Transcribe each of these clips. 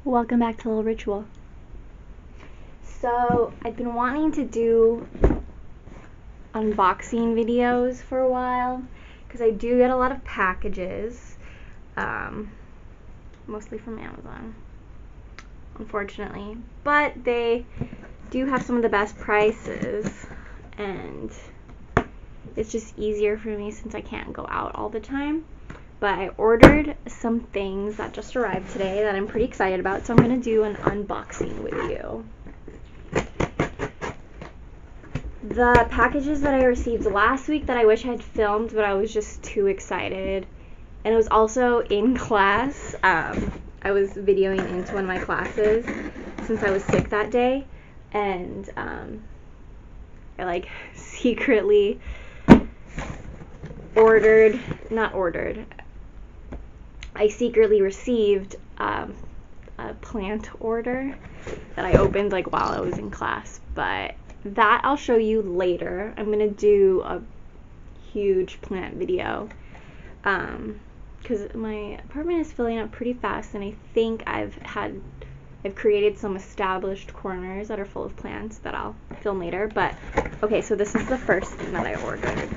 Welcome back to Little Ritual. So, I've been wanting to do unboxing videos for a while because I do get a lot of packages, mostly from Amazon, unfortunately. But they do have some of the best prices, and it's just easier for me since I can't go out all the time. But I ordered some things that just arrived today that I'm pretty excited about, so I'm going to do an unboxing with you. The packages that I received last week that I wish I had filmed, but I was just too excited. And it was also in class. I was videoing into one of my classes since I was sick that day. And I secretly I secretly received a plant order that I opened while I was in class, but that I'll show you later. I'm gonna do a huge plant video because my apartment is filling up pretty fast, and I think I've created some established corners that are full of plants that I'll film later. But okay, so this is the first thing that I ordered.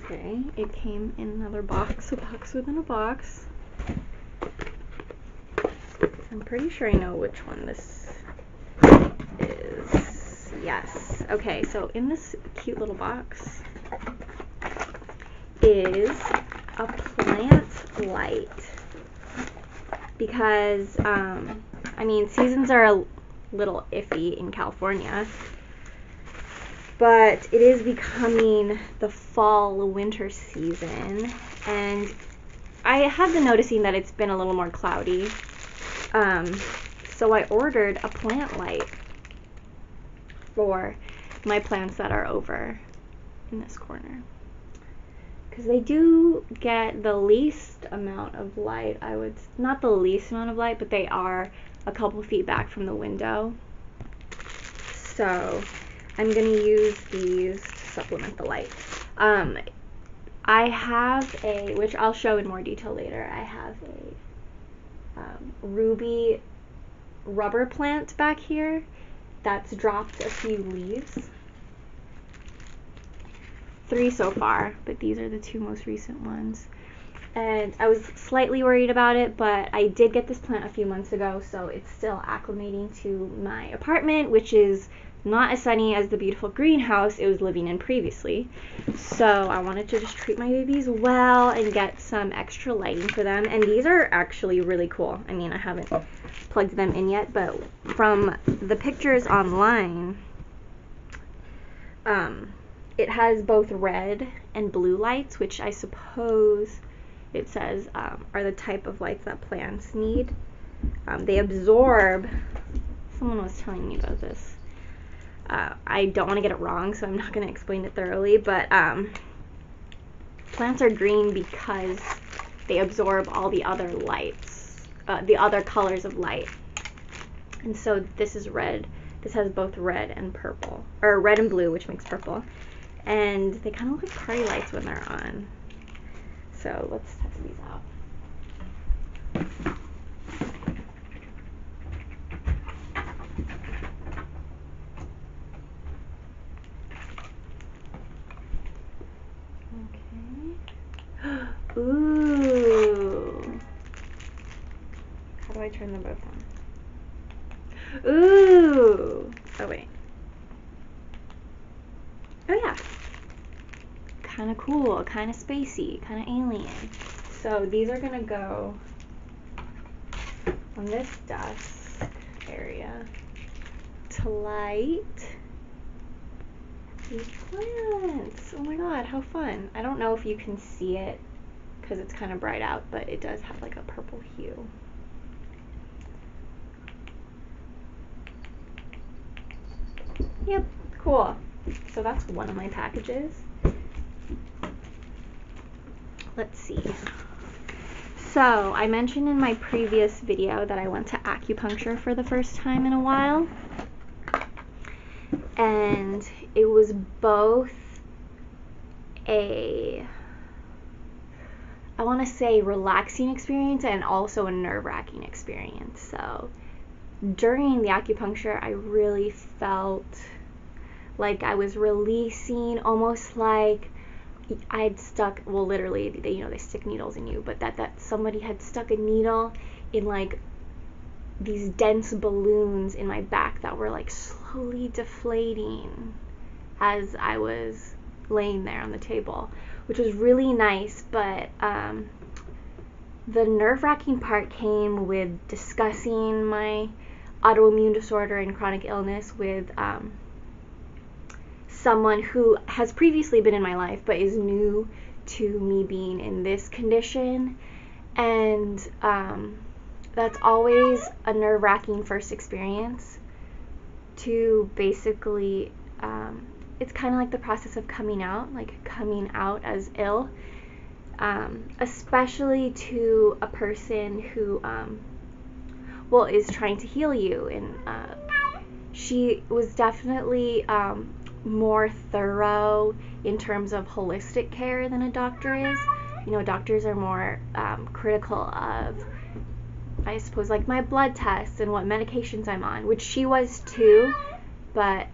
Okay, it came in another box, a box within a box. I'm pretty sure I know which one this is. Yes. Okay, so in this cute little box is a plant light. Because, seasons are a little iffy in California, but it is becoming the fall-winter season, and I have been noticing that it's been a little more cloudy. So I ordered a plant light for my plants that are over in this corner, because they do get the least amount of light. Not the least amount of light, but they are a couple feet back from the window. So I'm going to use these to supplement the light. I have which I'll show in more detail later, I have a ruby rubber plant back here that's dropped a few leaves. 3 so far, but these are the 2 most recent ones. And I was slightly worried about it, but I did get this plant a few months ago, so it's still acclimating to my apartment, which is not as sunny as the beautiful greenhouse it was living in previously. So I wanted to just treat my babies well and get some extra lighting for them. And these are actually really cool. I haven't plugged them in yet, but from the pictures online, it has both red and blue lights, which I suppose it says are the type of lights that plants need. They absorb, someone was telling me about this. I don't want to get it wrong, so I'm not going to explain it thoroughly, but plants are green because they absorb all the other lights, the other colors of light. And so this is red. This has both red and purple, or red and blue, which makes purple. And they kind of look like party lights when they're on. So let's test these out. Okay. Ooh. How do I turn them both on? Ooh. Oh, wait. Oh, yeah. Kind of cool, kind of spacey, kind of alien. So these are going to go on this desk area to light these plants. Oh my god, how fun. I don't know if you can see it because it's kind of bright out, but it does have a purple hue. Yep, cool. So that's one of my packages. Let's see. So I mentioned in my previous video that I went to acupuncture for the first time in a while. And it was both a I want to say, relaxing experience and also a nerve-wracking experience. So during the acupuncture, I really felt like I was releasing, almost like I'd stuck, well, literally, they stick needles in you, but that somebody had stuck a needle in like these dense balloons in my back that were like slowly deflating as I was laying there on the table, which was really nice. But the nerve-wracking part came with discussing my autoimmune disorder and chronic illness with someone who has previously been in my life but is new to me being in this condition. And that's always a nerve-wracking first experience to basically, it's kind of like the process of coming out as ill, especially to a person who, is trying to heal you. And she was definitely more thorough in terms of holistic care than a doctor is. Doctors are more critical of, I suppose, like my blood tests and what medications I'm on, which she was too, but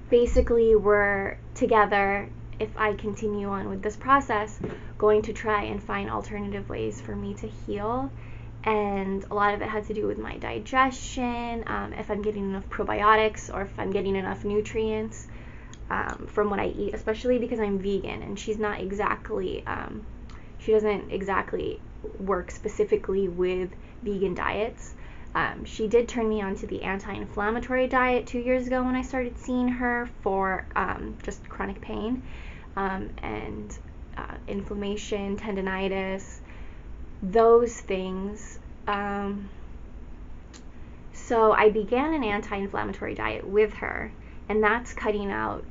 basically we're together, if I continue on with this process, going to try and find alternative ways for me to heal. And a lot of it had to do with my digestion, if I'm getting enough probiotics or if I'm getting enough nutrients from what I eat, especially because I'm vegan and she's not exactly, she doesn't exactly work specifically with vegan diets. She did turn me on to the anti-inflammatory diet 2 years ago when I started seeing her for just chronic pain and inflammation, tendinitis, those things. So I began an anti-inflammatory diet with her, and that's cutting out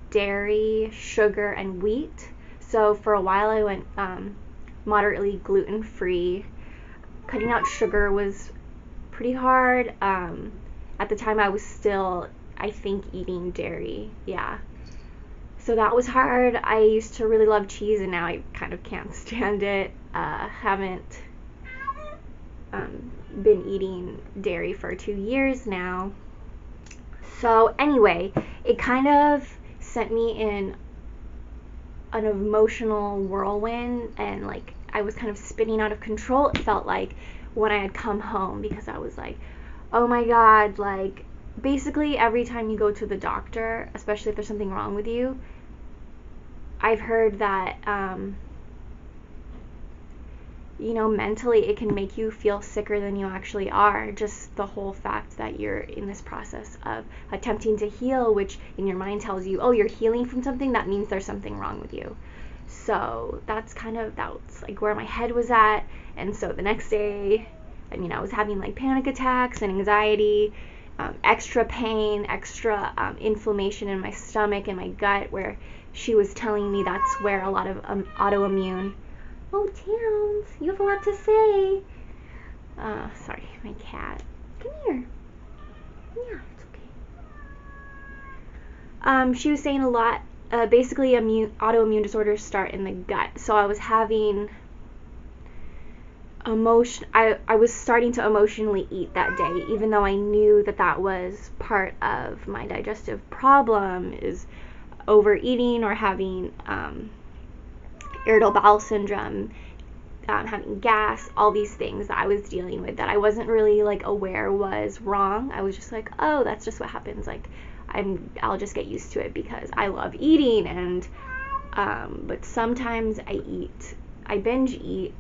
dairy, sugar, and wheat. So for a while I went moderately gluten-free. Cutting out sugar was pretty hard. At the time I was still, I think, eating dairy. Yeah. So that was hard. I used to really love cheese and now I kind of can't stand it. Haven't been eating dairy for 2 years now. So anyway, it kind of sent me in an emotional whirlwind, and like I was kind of spinning out of control, it felt like, when I had come home, because I was like, oh my god, like basically every time you go to the doctor, especially if there's something wrong with you, I've heard that mentally it can make you feel sicker than you actually are. Just the whole fact that you're in this process of attempting to heal, which in your mind tells you, oh, you're healing from something, that means there's something wrong with you. So that's like where my head was at. And so the next day, I was having like panic attacks and anxiety, extra pain, extra inflammation in my stomach and my gut, where she was telling me that's where a lot of autoimmune. Oh, Towns, you have a lot to say. Sorry, my cat. Come here. Yeah, it's okay. She was saying a lot, basically autoimmune disorders start in the gut. So I was having I was starting to emotionally eat that day, even though I knew that was part of my digestive problem, is overeating or having irritable bowel syndrome, having gas, all these things that I was dealing with that I wasn't really like aware was wrong. I was just like, oh, that's just what happens. Like I'll just get used to it because I love eating. And but sometimes I binge eat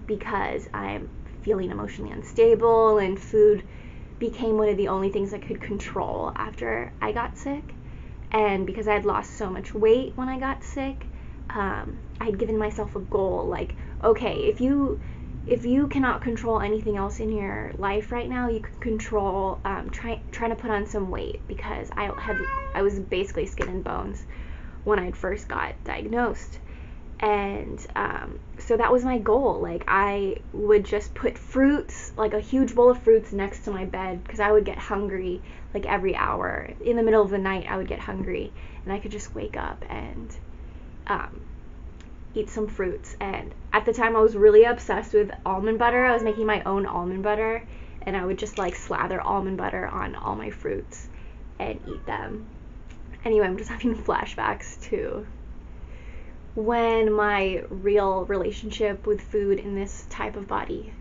because I'm feeling emotionally unstable, and food became one of the only things I could control after I got sick. And because I had lost so much weight when I got sick, I had given myself a goal, like, okay, if you cannot control anything else in your life right now, you can control trying to put on some weight, because I was basically skin and bones when I first got diagnosed. And so that was my goal. Like, I would just put fruits, like a huge bowl of fruits, next to my bed, because I would get hungry like every hour. In the middle of the night I would get hungry, and I could just wake up and eat some fruits. And at the time I was really obsessed with almond butter. I was making my own almond butter, and I would just like slather almond butter on all my fruits and eat them. Anyway, I'm just having flashbacks to when my real relationship with food in this type of body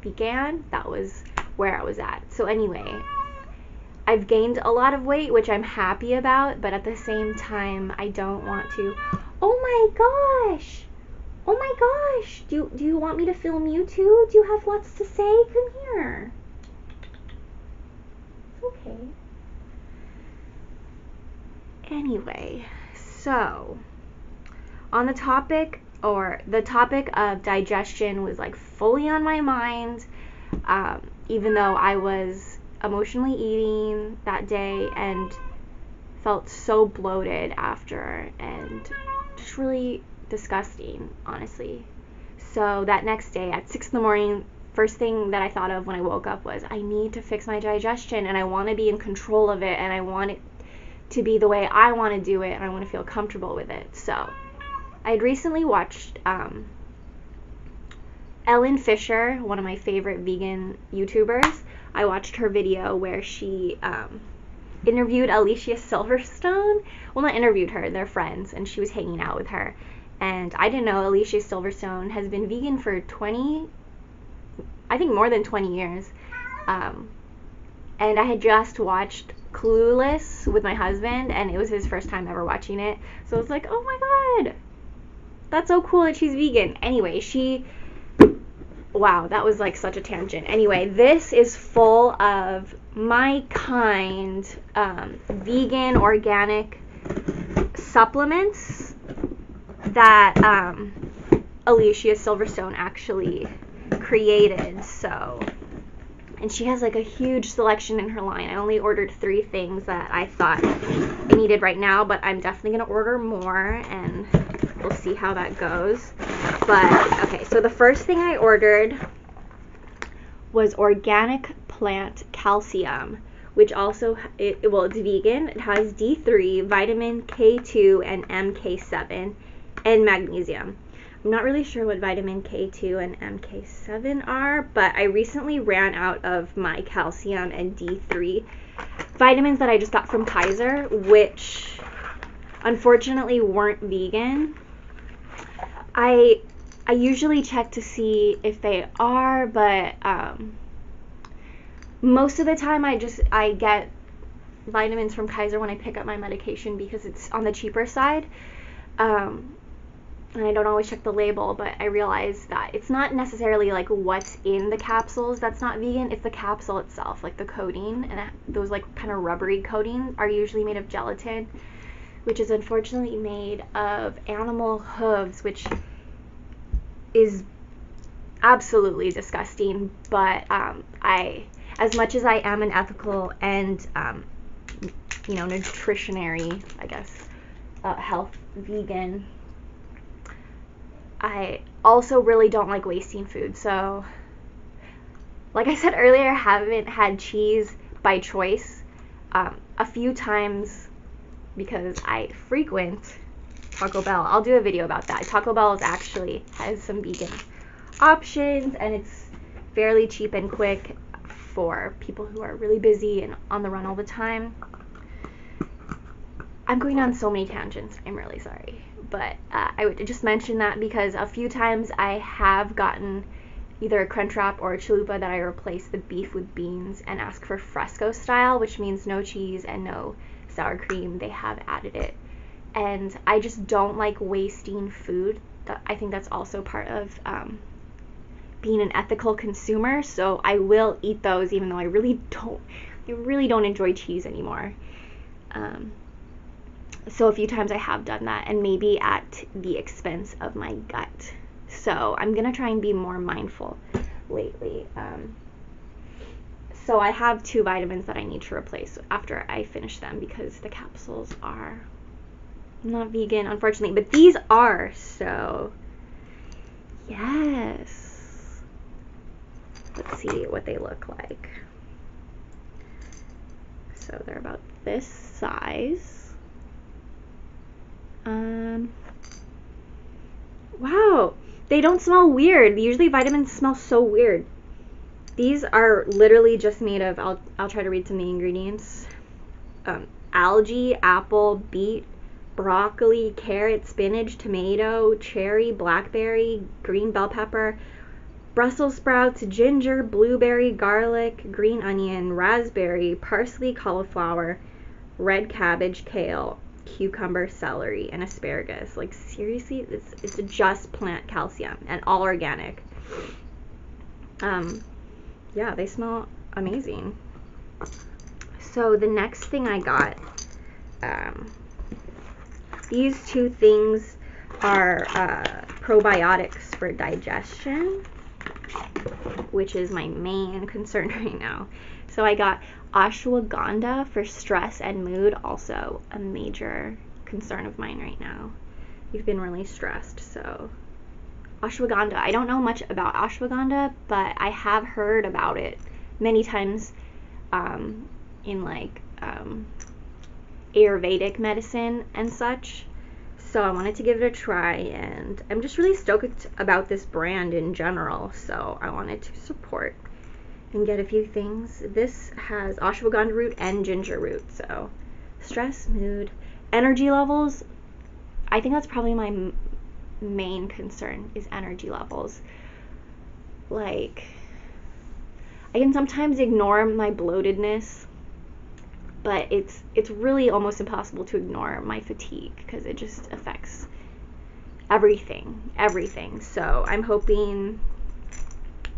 began. That was where I was at. So anyway, I've gained a lot of weight, which I'm happy about, but at the same time, I don't want to. Oh my gosh! Oh my gosh! Do you want me to film you too? Do you have lots to say? Come here. Okay. Anyway, so on the topic of digestion was like fully on my mind, even though I was emotionally eating that day and felt so bloated after and just really disgusting, honestly. So that next day at 6 in the morning, first thing that I thought of when I woke up was I need to fix my digestion, and I want to be in control of it, and I want it to be the way I want to do it, and I want to feel comfortable with it. So I had recently watched Ellen Fisher, one of my favorite vegan YouTubers. I watched her video where she interviewed Alicia Silverstone. Well, not interviewed her, they're friends, and she was hanging out with her. And I didn't know Alicia Silverstone has been vegan for I think more than 20 years. And I had just watched Clueless with my husband, and it was his first time ever watching it. So I was like, oh my god, that's so cool that she's vegan. Anyway, wow, that was like such a tangent. Anyway, this is full of my kind vegan organic supplements that Alicia Silverstone actually created. So, and she has like a huge selection in her line. I only ordered 3 things that I thought I needed right now, but I'm definitely gonna order more, and we'll see how that goes. But okay, so the first thing I ordered was organic plant calcium, which also it's vegan. It has D3, vitamin K2, and MK7, and magnesium. I'm not really sure what vitamin K2 and MK7 are, but I recently ran out of my calcium and D3 vitamins that I just got from Kaiser, which unfortunately weren't vegan. I usually check to see if they are, but most of the time I get vitamins from Kaiser when I pick up my medication because it's on the cheaper side. And I don't always check the label, but I realize that it's not necessarily like what's in the capsules that's not vegan, it's the capsule itself, like the coating, and those like kind of rubbery coatings are usually made of gelatin, which is unfortunately made of animal hooves, which is absolutely disgusting. But as much as I am an ethical and nutritionary, I guess, health vegan, I also really don't like wasting food. So, like I said earlier, I haven't had cheese by choice. A few times because I frequent Taco Bell. I'll do a video about that. Taco Bell actually has some vegan options, and it's fairly cheap and quick for people who are really busy and on the run all the time. I'm going on so many tangents. I'm really sorry. But I would just mention that because a few times I have gotten either a Crunchwrap or a Chalupa that I replace the beef with beans and ask for fresco style, which means no cheese and no sour cream. They have added it. And I just don't like wasting food. I think that's also part of being an ethical consumer. So I will eat those even though I really don't enjoy cheese anymore. So a few times I have done that, and maybe at the expense of my gut. So I'm going to try and be more mindful lately. So I have 2 vitamins that I need to replace after I finish them because the capsules are not vegan, unfortunately. But these are, so yes. Let's see what they look like. So they're about this size. Wow, they don't smell weird. Usually vitamins smell so weird. These are literally just made of, I'll try to read some of the ingredients. Algae, apple, beet, broccoli, carrot, spinach, tomato, cherry, blackberry, green bell pepper, Brussels sprouts, ginger, blueberry, garlic, green onion, raspberry, parsley, cauliflower, red cabbage, kale, cucumber, celery, and asparagus. Like, seriously, it's just plant calcium and all organic. Yeah, they smell amazing. So the next thing I got, these two things are probiotics for digestion, which is my main concern right now. So I got ashwagandha for stress and mood, also a major concern of mine right now. We've been really stressed, so ashwagandha. I don't know much about ashwagandha, but I have heard about it many times in like Ayurvedic medicine and such. So I wanted to give it a try, and I'm just really stoked about this brand in general, so I wanted to support and get a few things. This has ashwagandha root and ginger root, so stress, mood, energy levels. I think that's probably my main concern is energy levels. Like, I can sometimes ignore my bloatedness, but it's really almost impossible to ignore my fatigue because it just affects everything. So I'm hoping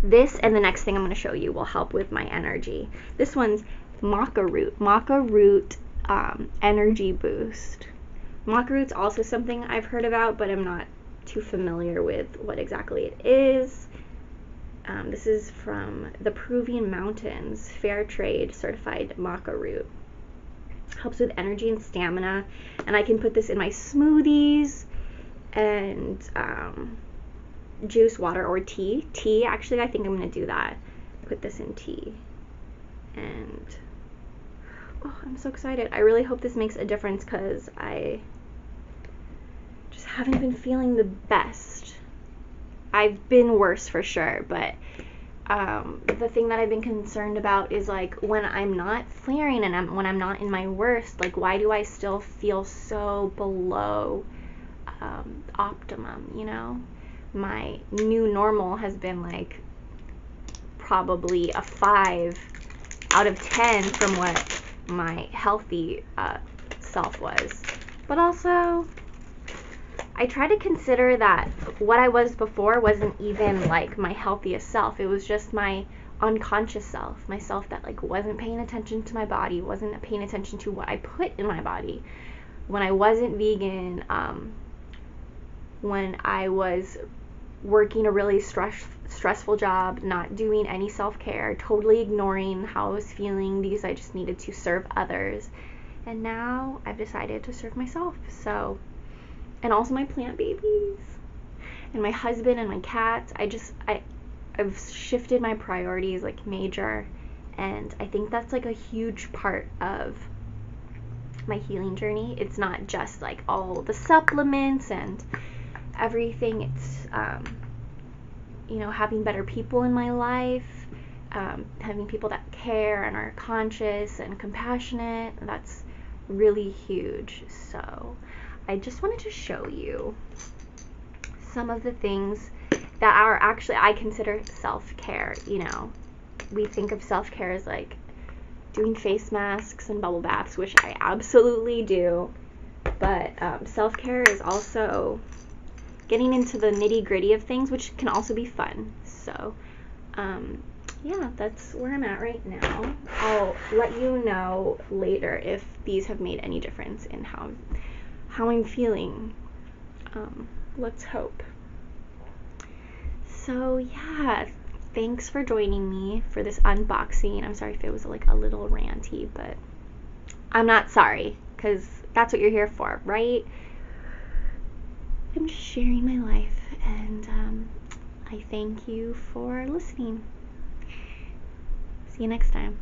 this and the next thing I'm going to show you will help with my energy. This one's maca root energy boost. Maca root's also something I've heard about, but I'm not too familiar with what exactly it is. This is from the Peruvian mountains, fair trade certified maca root. Helps with energy and stamina, and I can put this in my smoothies and juice, water, or tea. Actually, I think I'm going to do that. Put this in tea. And oh, I'm so excited. I really hope this makes a difference because I just haven't been feeling the best. I've been worse for sure, but the thing that I've been concerned about is like when I'm not flaring and when I'm not in my worst, like why do I still feel so below optimum, you know? My new normal has been like probably a 5 out of 10 from what my healthy self was. But also, I try to consider that what I was before wasn't even like my healthiest self. It was just my unconscious self, my self that like wasn't paying attention to my body, wasn't paying attention to what I put in my body. When I wasn't vegan, when I was working a really stressful job, not doing any self-care, totally ignoring how I was feeling because I just needed to serve others. And now I've decided to serve myself. So, and also my plant babies and my husband and my cats. I've shifted my priorities like major, and I think that's like a huge part of my healing journey. It's not just like all the supplements and everything. It's you know, having better people in my life, having people that care and are conscious and compassionate. That's really huge. So I just wanted to show you some of the things that are actually, I consider self-care. You know, we think of self-care as like doing face masks and bubble baths, which I absolutely do, but self-care is also getting into the nitty-gritty of things, which can also be fun. So yeah, that's where I'm at right now. I'll let you know later if these have made any difference in how I'm feeling. Let's hope. So yeah, thanks for joining me for this unboxing. I'm sorry if it was like a little ranty, but I'm not sorry, because that's what you're here for, right? I'm just sharing my life, and I thank you for listening. See you next time.